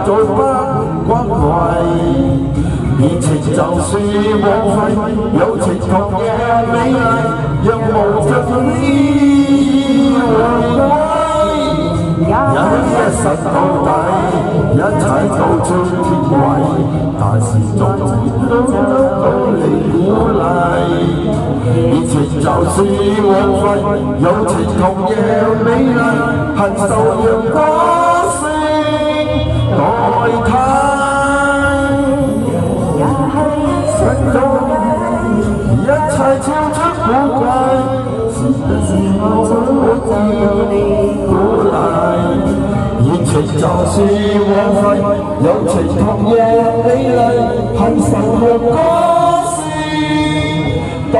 再不關懷，熱情就是枉費，有情同嘅美麗，讓無盡意回歸。人一生到底，一切到最天位，但是總都得到你鼓勵。熱情就是枉費，有情同樣美麗，恨受讓歌聲代替。也係生到一切超出估計，是我自你鼓勵。熱情就是枉費，有情同樣美麗，恨受讓歌聲代